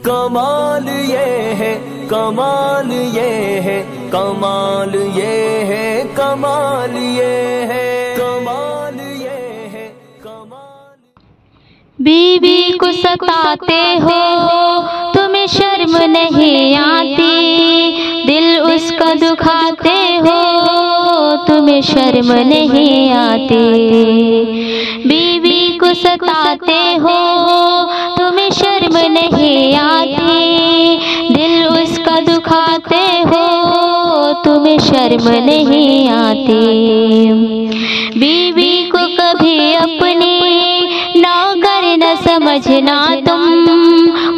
कमाल ये है, कमाल ये है, कमाल ये है, कमाल ये है, कमाल ये है, कमाल। बीवी को सताते हो तुम्हें शर्म नहीं आती, दिल उसका दुखाते हो तुम्हें शर्म नहीं आती। बीवी को सताते हो तुम्हें शर्म नहीं आती, दिल उसका दुखाते हो तुम्हें शर्म नहीं आती। बीवी को कभी अपनी नौकर न समझना तुम,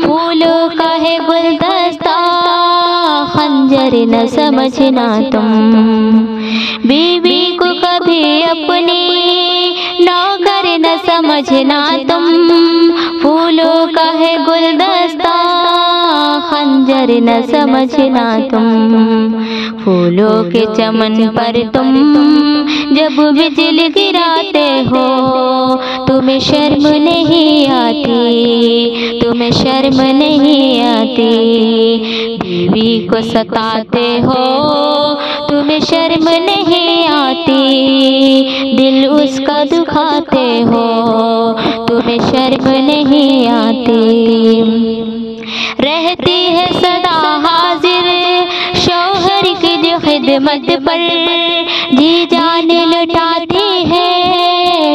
फूलों का है गुलदस्ता खंजर न समझना तुम। बीवी को कभी अपनी नौकर न समझना तुम, फूलों का है गुलदस्ता खंजर न समझना तुम। फूलों के चमन पर तुम जब बिजली गिराते हो तुम्हें शर्म नहीं आती, तुम्हें शर्म नहीं आती। बीवी को सताते हो तुम्हें शर्म नहीं आती, दिल उसका दुखाते हो तुम्हें शर्म नहीं आती। रहती है सदा हाजिर शौहर की जो खिदमत पर, जी जान लुटाती है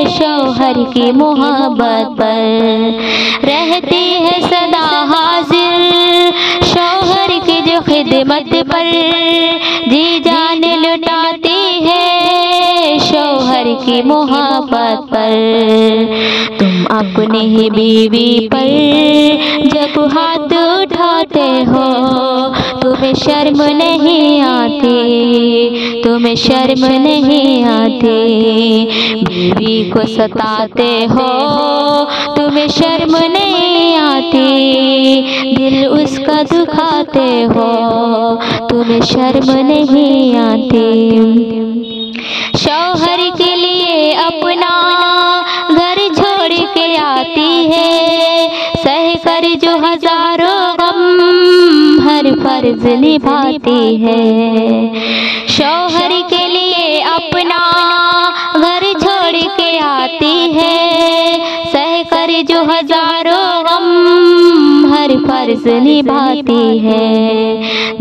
शौहर की मोहब्बत पर। रहती है सदा हाजिर शौहर की जो खिदमत पर, जी जान लुटाती है शौहर की मोहब्बत पर। तुम अपनी ही बीवी पर जब हाथ उठाते हो तुम्हें शर्म नहीं आती, तुम्हें शर्म नहीं आती। बीवी को सताते हो तुम्हें शर्म नहीं आती, दिल उसका दुखाते हो तुम्हें शर्म नहीं आती। शौहर के लिए अपना घर छोड़ के आती है, सह कर जो हजारों गम हर फर्ज निभाती है। शौहर के लिए अपना घर छोड़ के आती है, सह कर जो हजारों गम हर फर्ज निभाती है।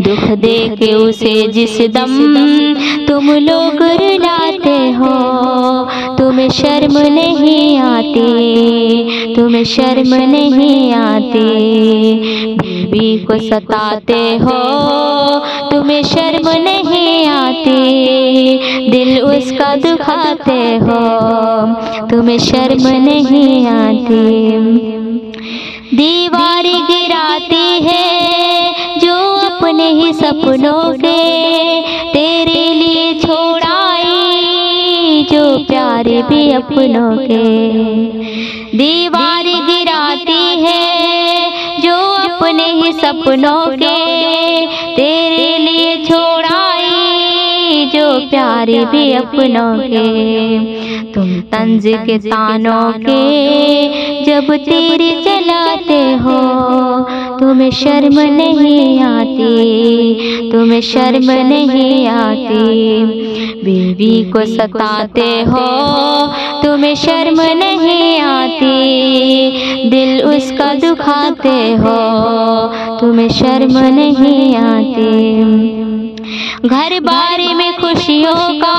दुख दे के उसे जिस दम तुम लोग रुलाते हो तुम्हें शर्म नहीं आती, तुम्हें शर्म नहीं आती। बीवी को सताते हो तुम्हें शर्म नहीं आती, दिल उसका दुखाते हो तुम्हें शर्म नहीं आती। दीवार गिराती है जो अपने ही सपनों के, तेरे लिए छोड़ाई जो प्यार भी अपनों के। दीवार गिराती है जो अपने ही सपनों के, तेरे लिए छोड़ाई जो प्यार भी अपनों के। तुम तंज के तानों के जब तीर चलाते हो तुम्हें शर्म नहीं आती, तुम्हें शर्म नहीं आती। बीवी को सताते हो तुम्हें शर्म नहीं आती, दिल उसका दुखाते हो तुम्हें शर्म नहीं आती। घर बार में खुशियों का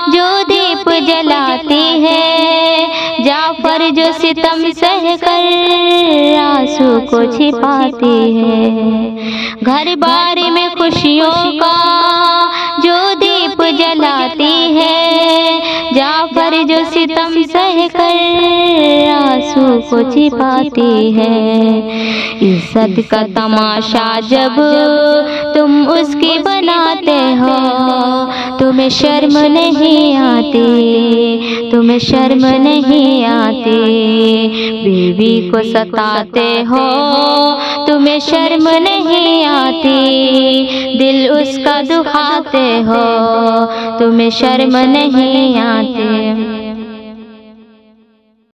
जो दीप जलाती है, जाफर जो सितम सह कर आंसू को छिपाती है। घर बार में खुशियों का जो दीप जलाती है, जाफर जो सितम सह कर आंसू को छिपाती है। इज्जत का तमाशा जब तुम उसकी बनाते हो तुम्हें शर्म नहीं आती, तुम्हें शर्म नहीं आती। बीवी को सताते हो तुम्हें शर्म नहीं आती, दिल उसका दुखाते हो तुम्हें शर्म नहीं आती।